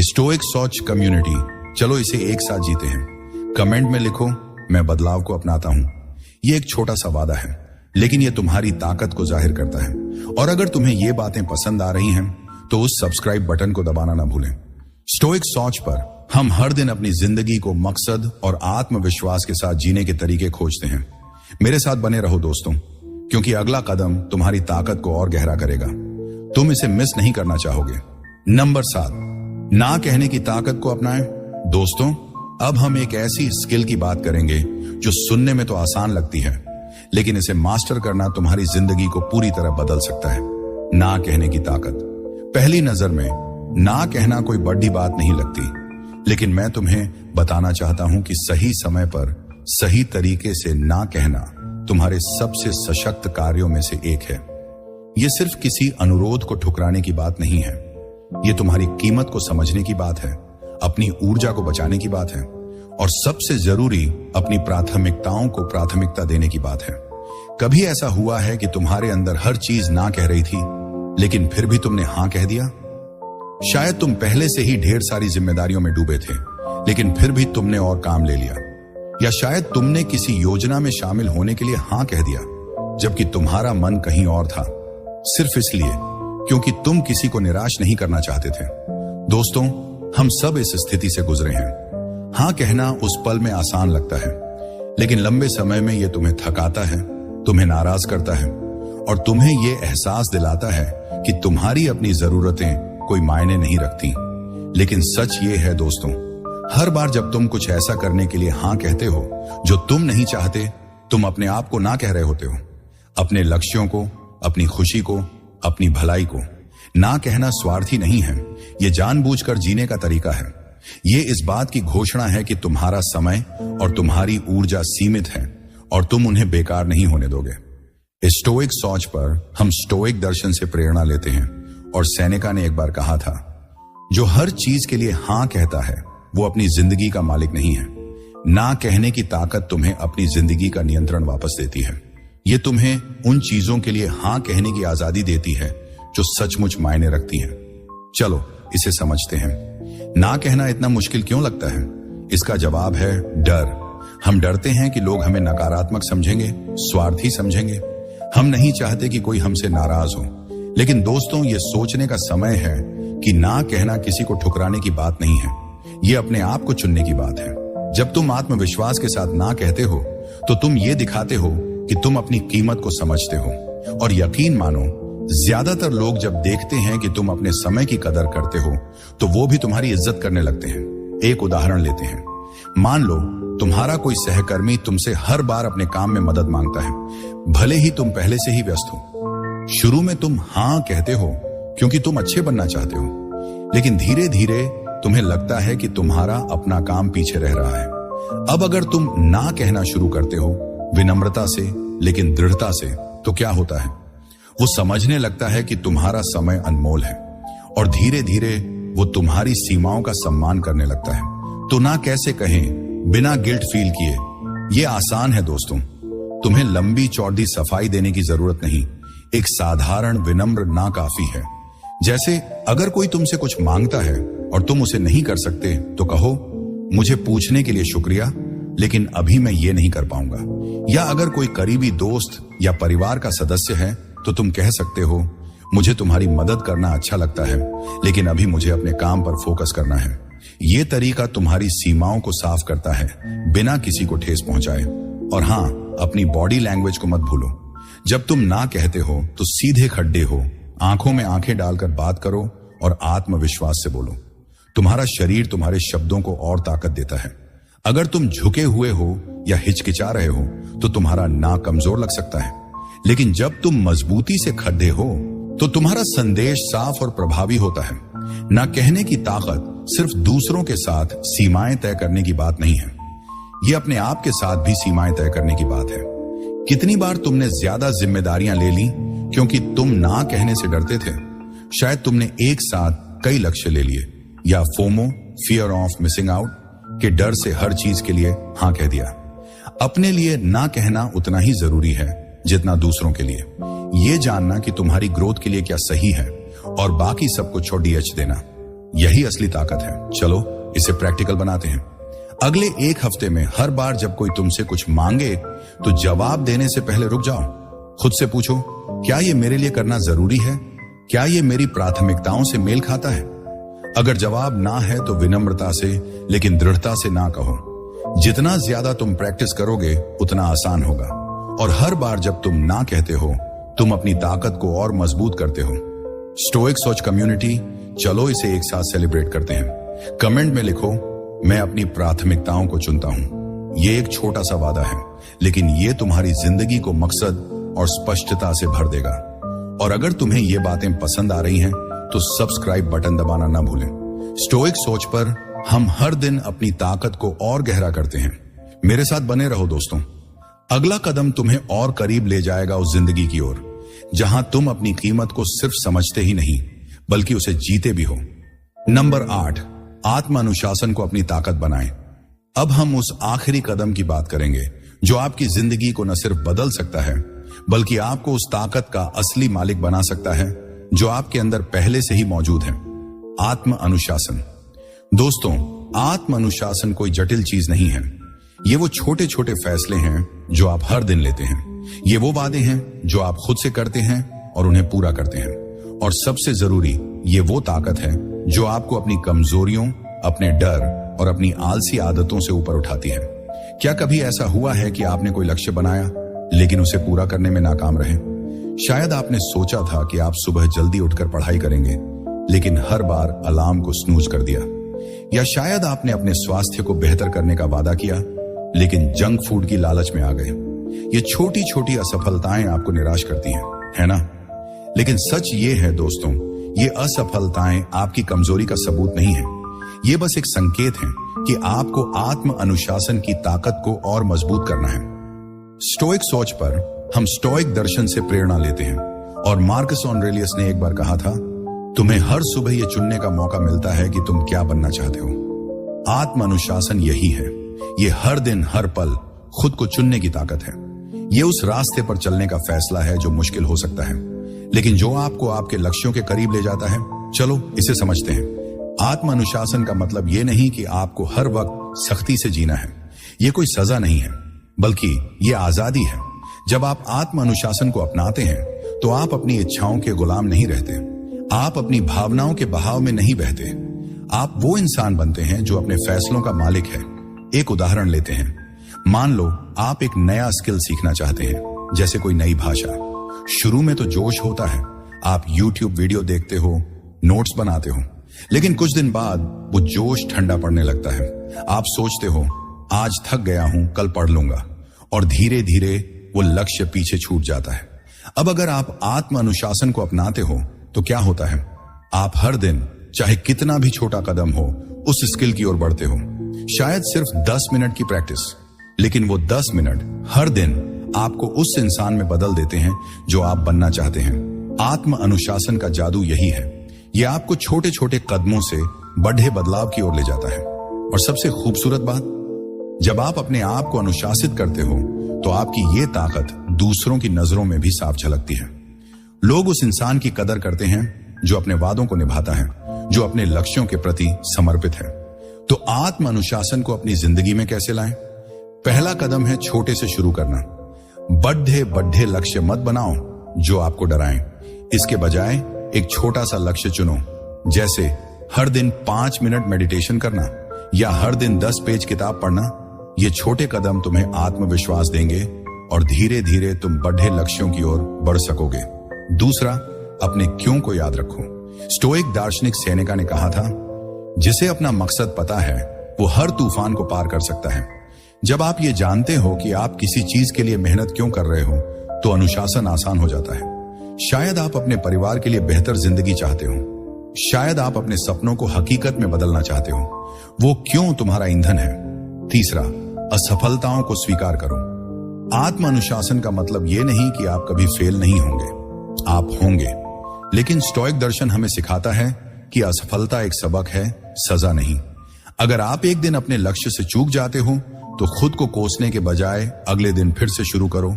स्टोइक सोच कम्युनिटी, चलो इसे एक साथ जीते हैं। कमेंट में लिखो, मैं बदलाव को अपनाता हूं। ये एक छोटा सा वादा है, लेकिन ये तुम्हारी ताकत को जाहिर करता है। और अगर तुम्हें ये बातें पसंद आ रही हैं तो उस सब्सक्राइब बटन को दबाना ना भूलें। स्टोइक सोच पर हम हर दिन अपनी जिंदगी को मकसद और आत्मविश्वास के साथ जीने के तरीके खोजते हैं। मेरे साथ बने रहो दोस्तों, क्योंकि अगला कदम तुम्हारी ताकत को और गहरा करेगा। तुम इसे मिस नहीं करना चाहोगे। नंबर 7, ना कहने की ताकत को अपनाएं। दोस्तों, अब हम एक ऐसी स्किल की बात करेंगे जो सुनने में तो आसान लगती है, लेकिन इसे मास्टर करना तुम्हारी जिंदगी को पूरी तरह बदल सकता है। ना कहने की ताकत। पहली नजर में ना कहना कोई बड़ी बात नहीं लगती, लेकिन मैं तुम्हें बताना चाहता हूं कि सही समय पर सही तरीके से ना कहना तुम्हारे सबसे सशक्त कार्यों में से एक है। यह सिर्फ किसी अनुरोध को ठुकराने की बात नहीं है, यह तुम्हारी कीमत को समझने की बात है, अपनी ऊर्जा को बचाने की बात है, और सबसे जरूरी अपनी प्राथमिकताओं को प्राथमिकता देने की बात है। कभी ऐसा हुआ है कि तुम्हारे अंदर हर चीज ना कह रही थी, लेकिन फिर भी तुमने हां कह दिया? शायद तुम पहले से ही ढेर सारी जिम्मेदारियों में डूबे थे, लेकिन फिर भी तुमने और काम ले लिया। या शायद तुमने किसी योजना में शामिल होने के लिए हां कह दिया, जबकि तुम्हारा मन कहीं और था, सिर्फ इसलिए क्योंकि तुम किसी को निराश नहीं करना चाहते थे। दोस्तों, हम सब इस स्थिति से गुजरे हैं। हां कहना उस पल में आसान लगता है, लेकिन लंबे समय में यह तुम्हें थकाता है, तुम्हें नाराज करता है, और तुम्हें यह एहसास दिलाता है कि तुम्हारी अपनी जरूरतें कोई मायने नहीं रखती। लेकिन सच ये है दोस्तों, हर बार जब तुम कुछ ऐसा करने के लिए हां कहते हो जो तुम नहीं चाहते, तुम अपने आप को ना कह रहे होते हो। अपने लक्ष्यों को, अपनी खुशी को, अपनी भलाई को। ना कहना स्वार्थी नहीं है, यह जानबूझकर जीने का तरीका है। ये इस बात की घोषणा है कि तुम्हारा समय और तुम्हारी ऊर्जा सीमित है और तुम उन्हें बेकार नहीं होने दोगे। स्टोइक सोच पर हम स्टोइक दर्शन से प्रेरणा लेते हैं, और सेनेका ने एक बार कहा था, जो हर चीज के लिए हां कहता है वो अपनी जिंदगी का मालिक नहीं है। ना कहने की ताकत तुम्हें अपनी जिंदगी का नियंत्रण वापस देती है। ये तुम्हें उन चीजों के लिए हां कहने की आजादी देती है जो सचमुच मायने रखती हैं। चलो इसे समझते हैं। ना कहना इतना मुश्किल क्यों लगता है? इसका जवाब है डर। हम डरते हैं कि लोग हमें नकारात्मक समझेंगे, स्वार्थी समझेंगे। हम नहीं चाहते कि कोई हमसे नाराज हो। लेकिन दोस्तों, ये सोचने का समय है कि ना कहना किसी को ठुकराने की बात नहीं है, ये अपने आप को चुनने की बात है। जब तुम आत्मविश्वास के साथ ना कहते हो तो तुम ये दिखाते हो कि तुम अपनी कीमत को समझते हो। और यकीन मानो, ज्यादातर लोग जब देखते हैं कि तुम अपने समय की कदर करते हो तो वो भी तुम्हारी इज्जत करने लगते हैं। एक उदाहरण लेते हैं। मान लो तुम्हारा कोई सहकर्मी तुमसे हर बार अपने काम में मदद मांगता है, भले ही तुम पहले से ही व्यस्त हो। शुरू में तुम हां कहते हो क्योंकि तुम अच्छे बनना चाहते हो, लेकिन धीरे धीरे तुम्हें लगता है कि तुम्हारा अपना काम पीछे रह रहा है। अब अगर तुम ना कहना शुरू करते हो विनम्रता से लेकिन दृढ़ता से, तो क्या होता है? वो समझने लगता है कि तुम्हारा समय अनमोल है और धीरे धीरे वो तुम्हारी सीमाओं का सम्मान करने लगता है। तो ना कैसे कहें बिना गिल्ट फील किए, ये आसान है दोस्तों। तुम्हें लंबी चौड़ी सफाई देने की जरूरत नहीं, एक साधारण विनम्र ना काफी है। जैसे अगर कोई तुमसे कुछ मांगता है और तुम उसे नहीं कर सकते तो कहो, मुझे पूछने के लिए शुक्रिया, लेकिन अभी मैं ये नहीं कर पाऊंगा। या अगर कोई करीबी दोस्त या परिवार का सदस्य है तो तुम कह सकते हो, मुझे तुम्हारी मदद करना अच्छा लगता है, लेकिन अभी मुझे अपने काम पर फोकस करना है। ये तरीका तुम्हारी सीमाओं को साफ करता है बिना किसी को ठेस पहुंचाए। और हाँ, अपनी बॉडी लैंग्वेज को मत भूलो। जब तुम ना कहते हो तो सीधे खड्डे हो, आंखों में आंखें डालकर बात करो और आत्मविश्वास से बोलो। तुम्हारा शरीर तुम्हारे शब्दों को और ताकत देता है। अगर तुम झुके हुए हो या हिचकिचा रहे हो तो तुम्हारा ना कमजोर लग सकता है, लेकिन जब तुम मजबूती से खड़े हो तो तुम्हारा संदेश साफ और प्रभावी होता है। ना कहने की ताकत सिर्फ दूसरों के साथ सीमाएं तय करने की बात नहीं है, ये अपने आप के साथ भी सीमाएं तय करने की बात है। कितनी बार तुमने ज्यादा जिम्मेदारियां ले ली क्योंकि तुम ना कहने से डरते थे? शायद तुमने एक साथ कई लक्ष्य ले लिए, या FOMO, fear of missing out के डर से हर चीज के लिए हाँ कह दिया। अपने लिए ना कहना उतना ही जरूरी है जितना दूसरों के लिए। ये जानना कि तुम्हारी ग्रोथ के लिए क्या सही है और बाकी सब कुछ छोड़ डीएच देना, यही असली ताकत है। चलो इसे प्रैक्टिकल बनाते हैं। अगले एक हफ्ते में हर बार जब कोई तुमसे कुछ मांगे तो जवाब देने से पहले रुक जाओ। खुद से पूछो, क्या ये मेरे लिए करना जरूरी है? क्या ये मेरी प्राथमिकताओं से मेल खाता है? अगर जवाब ना है तो विनम्रता से लेकिन दृढ़ता से ना कहो। जितना ज्यादा तुम प्रैक्टिस करोगे उतना आसान होगा, और हर बार जब तुम ना कहते हो तुम अपनी ताकत को और मजबूत करते हो। स्टोइक सोच कम्युनिटी, चलो इसे एक साथ सेलिब्रेट करते हैं। कमेंट में लिखो, मैं अपनी प्राथमिकताओं को चुनता हूं। ये एक छोटा सा वादा है, लेकिन ये तुम्हारी जिंदगी को मकसद और स्पष्टता से भर देगा। और अगर तुम्हें ये बातें पसंद आ रही हैं तो सब्सक्राइब बटन दबाना ना भूलें। स्टोइक सोच पर हम हर दिन अपनी ताकत को और गहरा करते हैं। मेरे साथ बने रहो दोस्तों। अगला कदम तुम्हें और करीब ले जाएगा उस जिंदगी की ओर जहां तुम अपनी कीमत को सिर्फ समझते ही नहीं बल्कि उसे जीते भी हो। नंबर 8, आत्म अनुशासन को अपनी ताकत बनाएं। अब हम उस आखिरी कदम की बात करेंगे जो आपकी जिंदगी को न सिर्फ बदल सकता है बल्कि आपको उस ताकत का असली मालिक बना सकता है जो आपके अंदर पहले से ही मौजूद है। आत्म अनुशासन। दोस्तों, आत्म अनुशासन कोई जटिल चीज नहीं है। ये वो छोटे छोटे फैसले हैं जो आप हर दिन लेते हैं। ये वो वादे हैं जो आप खुद से करते हैं और उन्हें पूरा करते हैं। और सबसे जरूरी, ये वो ताकत है जो आपको अपनी कमजोरियों, अपने डर और अपनी आलसी आदतों से ऊपर उठाती है। क्या कभी ऐसा हुआ है कि आपने कोई लक्ष्य बनाया लेकिन उसे पूरा करने में नाकाम रहे? शायद आपने सोचा था कि आप सुबह जल्दी उठकर पढ़ाई करेंगे, लेकिन हर बार अलार्म को स्नूज कर दिया। या शायद आपने अपने स्वास्थ्य को बेहतर करने का वादा किया, लेकिन जंक फूड की लालच में आ गए। ये छोटी छोटी असफलताएं आपको निराश करती हैं, है ना? लेकिन सच ये है दोस्तों, ये असफलताएं आपकी कमजोरी का सबूत नहीं है। ये बस एक संकेत है कि आपको आत्म अनुशासन की ताकत को और मजबूत करना है। स्टोइक सोच पर हम स्टोइक दर्शन से प्रेरणा लेते हैं, और मार्कस ऑरेलियस ने एक बार कहा था, तुम्हें हर सुबह यह चुनने का मौका मिलता है कि तुम क्या बनना चाहते हो। आत्म अनुशासन यही है। ये हर दिन हर पल खुद को चुनने की ताकत है। ये उस रास्ते पर चलने का फैसला है जो मुश्किल हो सकता है, लेकिन जो आपको आपके लक्ष्यों के करीब ले जाता है। चलो इसे समझते हैं। आत्म अनुशासन का मतलब ये नहीं कि आपको हर वक्त सख्ती से जीना है। ये कोई सजा नहीं है, बल्कि ये आजादी है। जब आप आत्म अनुशासन को अपनाते हैं तो आप अपनी इच्छाओं के गुलाम नहीं रहते। आप अपनी भावनाओं के बहाव में नहीं बहते। आप वो इंसान बनते हैं जो अपने फैसलों का मालिक है। एक उदाहरण लेते हैं। मान लो आप एक नया स्किल सीखना चाहते हैं, जैसे कोई नई भाषा। शुरू में तो जोश होता है, आप YouTube वीडियो देखते हो, नोट्स बनाते हो, लेकिन कुछ दिन बाद वो जोश ठंडा पड़ने लगता है। आप सोचते हो, आज थक गया हूं, कल पढ़ लूंगा, और धीरे धीरे वो लक्ष्य पीछे छूट जाता है। अब अगर आप आत्म अनुशासन को अपनाते हो तो क्या होता है? आप हर दिन चाहे कितना भी छोटा कदम हो, उस स्किल की ओर बढ़ते हो। शायद सिर्फ 10 मिनट की प्रैक्टिस, लेकिन वो 10 मिनट हर दिन आपको उस इंसान में बदल देते हैं जो आप बनना चाहते हैं। आत्म अनुशासन का जादू यही है, ये आपको छोटे छोटे कदमों से बड़े बदलाव की ओर ले जाता है। और सबसे खूबसूरत बात, जब आप अपने आप को अनुशासित करते हो तो आपकी ये ताकत दूसरों की नजरों में भी साफ झलकती है। लोग उस इंसान की कदर करते हैं जो अपने वादों को निभाता है, जो अपने लक्ष्यों के प्रति समर्पित है। तो आत्म अनुशासन को अपनी जिंदगी में कैसे लाएं? पहला कदम है छोटे से शुरू करना। बड़े बड़े लक्ष्य मत बनाओ जो आपको डराएं। इसके बजाय एक छोटा सा लक्ष्य चुनो, जैसे हर दिन 5 मिनट मेडिटेशन करना या हर दिन 10 पेज किताब पढ़ना। ये छोटे कदम तुम्हें आत्मविश्वास देंगे और धीरे धीरे तुम बड़े लक्ष्यों की ओर बढ़ सकोगे। दूसरा, अपने क्यों को याद रखो। स्टोइक दार्शनिक सेनेका ने कहा था, जिसे अपना मकसद पता है वो हर तूफान को पार कर सकता है। जब आप ये जानते हो कि आप किसी चीज के लिए मेहनत क्यों कर रहे हो, तो अनुशासन आसान हो जाता है। शायद आप अपने परिवार के लिए बेहतर जिंदगी चाहते हो, शायद आप अपने सपनों को हकीकत में बदलना चाहते हो। वो क्यों तुम्हारा ईंधन है। तीसरा, असफलताओं को स्वीकार करो। आत्म अनुशासन का मतलब ये नहीं कि आप कभी फेल नहीं होंगे, आप होंगे। लेकिन स्टोइक दर्शन हमें सिखाता है कि असफलता एक सबक है, सजा नहीं। अगर आप एक दिन अपने लक्ष्य से चूक जाते हो तो खुद को कोसने के बजाय अगले दिन फिर से शुरू करो।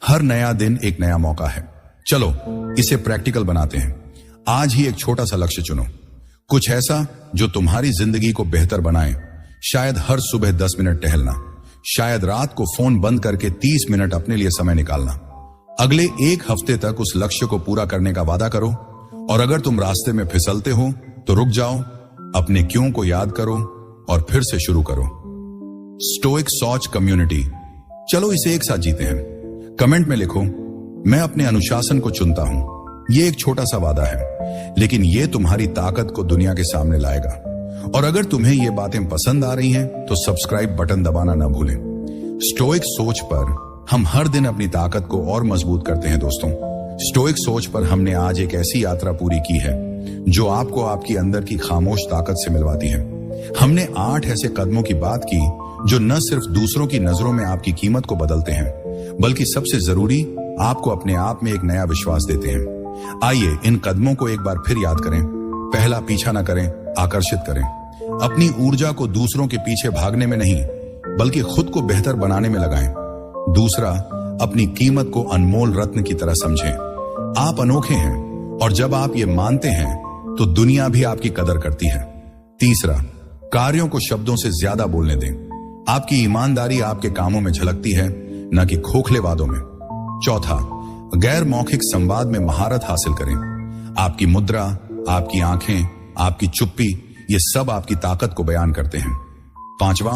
हर नया दिन एक नया मौका है। चलो इसे प्रैक्टिकल बनाते हैं। आज ही एक छोटा सा लक्ष्य चुनो, कुछ ऐसा जो तुम्हारी जिंदगी को बेहतर बनाए। शायद हर सुबह 10 मिनट टहलना, शायद रात को फोन बंद करके 30 मिनट अपने लिए समय निकालना। अगले 1 हफ्ते तक उस लक्ष्य को पूरा करने का वादा करो। और अगर तुम रास्ते में फिसलते हो तो रुक जाओ, अपने क्यों को याद करो और फिर से शुरू करो। स्टोइक सोच कम्युनिटी, चलो इसे एक साथ जीते हैं। कमेंट में लिखो, मैं अपने अनुशासन को चुनता हूं। ये एक छोटा सा वादा है, लेकिन ये तुम्हारी ताकत को दुनिया के सामने लाएगा। और अगर तुम्हें ये बातें पसंद आ रही हैं तो सब्सक्राइब बटन दबाना ना भूलें। स्टोइक सोच पर हम हर दिन अपनी ताकत को और मजबूत करते हैं दोस्तों। स्टोइक सोच पर हमने आज एक ऐसी यात्रा पूरी की है जो आपको आपकी अंदर की खामोश ताकत से मिलवाती है। हमने 8 ऐसे कदमों की बात की जो न सिर्फ दूसरों की नजरों में आपकी कीमत को बदलते हैं, बल्कि सबसे जरूरी, आपको अपने आप में एक नया विश्वास देते हैं। आइए इन कदमों को एक बार फिर याद करें। पहला, पीछा न करें, आकर्षित करें। अपनी ऊर्जा को दूसरों के पीछे भागने में नहीं, बल्कि खुद को बेहतर बनाने में लगाएं। दूसरा, अपनी कीमत को अनमोल रत्न की तरह समझें। आप अनोखे हैं और जब आप ये मानते हैं तो दुनिया भी आपकी कदर करती है। तीसरा, कार्यों को शब्दों से ज्यादा बोलने दें। आपकी ईमानदारी आपके कामों में झलकती है, न कि खोखले वादों में। चौथा, गैर मौखिक संवाद में महारत हासिल करें। आपकी मुद्रा, आपकी आंखें, आपकी चुप्पी, ये सब आपकी ताकत को बयान करते हैं। पांचवा,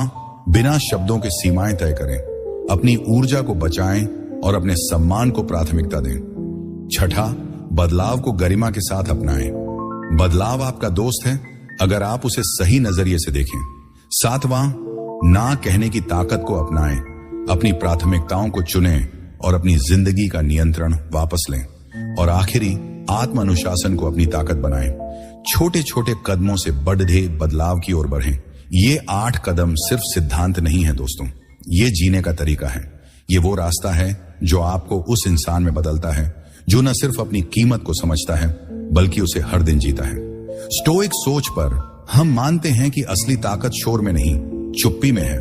बिना शब्दों के सीमाएं तय करें। अपनी ऊर्जा को बचाएं और अपने सम्मान को प्राथमिकता दें। छठा, बदलाव को गरिमा के साथ अपनाएं। बदलाव आपका दोस्त है अगर आप उसे सही नजरिए से देखें। सातवां, ना कहने की ताकत को अपनाएं। अपनी प्राथमिकताओं को चुनें और अपनी जिंदगी का नियंत्रण वापस लें। और आखिरी, आत्म अनुशासन को अपनी ताकत बनाएं। छोटे छोटे कदमों से बड़े बदलाव की ओर बढ़ें। ये 8 कदम सिर्फ सिद्धांत नहीं है दोस्तों, ये जीने का तरीका है। ये वो रास्ता है जो आपको उस इंसान में बदलता है जो न सिर्फ अपनी कीमत को समझता है, बल्कि उसे हर दिन जीता है। स्टोइक सोच पर हम मानते हैं कि असली ताकत शोर में नहीं, चुप्पी में है।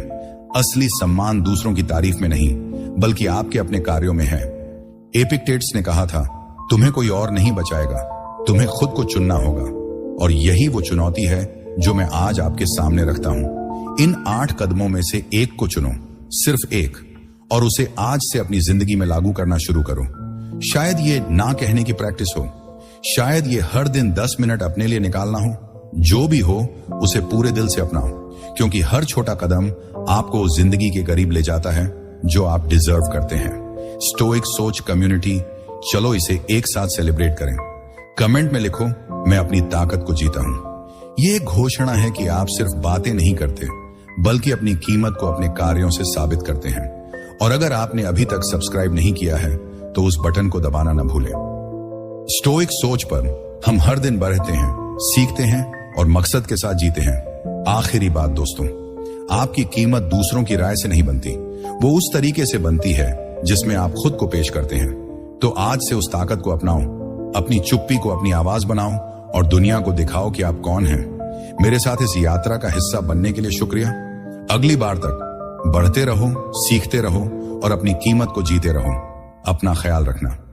असली सम्मान दूसरों की तारीफ में नहीं, बल्कि आपके अपने कार्यों में है। एपिक्टेट्स ने कहा था, तुम्हें कोई और नहीं बचाएगा, तुम्हें खुद को चुनना होगा। और यही वो चुनौती है जो मैं आज आपके सामने रखता हूं। इन 8 कदमों में से एक को चुनो, सिर्फ एक, और उसे आज से अपनी जिंदगी में लागू करना शुरू करो। शायद ये ना कहने की प्रैक्टिस हो, शायद ये हर दिन 10 मिनट अपने लिए निकालना हो। जो भी हो, उसे पूरे दिल से अपनाओ, क्योंकि हर छोटा कदम आपको उस जिंदगी के करीब ले जाता है जो आप डिजर्व करते हैं। स्टोइक सोच कम्युनिटी, चलो इसे एक साथ सेलिब्रेट करें। कमेंट में लिखो, मैं अपनी ताकत को जीता हूं। ये एक घोषणा है कि आप सिर्फ बातें नहीं करते, बल्कि अपनी कीमत को अपने कार्यों से साबित करते हैं। और अगर आपने अभी तक सब्सक्राइब नहीं किया है तो उस बटन को दबाना न भूलें। स्टोइक सोच पर हम हर दिन बढ़ते हैं, सीखते हैं और मकसद के साथ जीते हैं। आखिरी बात दोस्तों, आपकी कीमत दूसरों की राय से नहीं बनती, वो उस तरीके से बनती है जिसमें आप खुद को पेश करते हैं। तो आज से उस ताकत को अपनाओ, अपनी चुप्पी को अपनी आवाज बनाओ और दुनिया को दिखाओ कि आप कौन हैं। मेरे साथ इस यात्रा का हिस्सा बनने के लिए शुक्रिया। अगली बार तक बढ़ते रहो, सीखते रहो और अपनी कीमत को जीते रहो। अपना ख्याल रखना।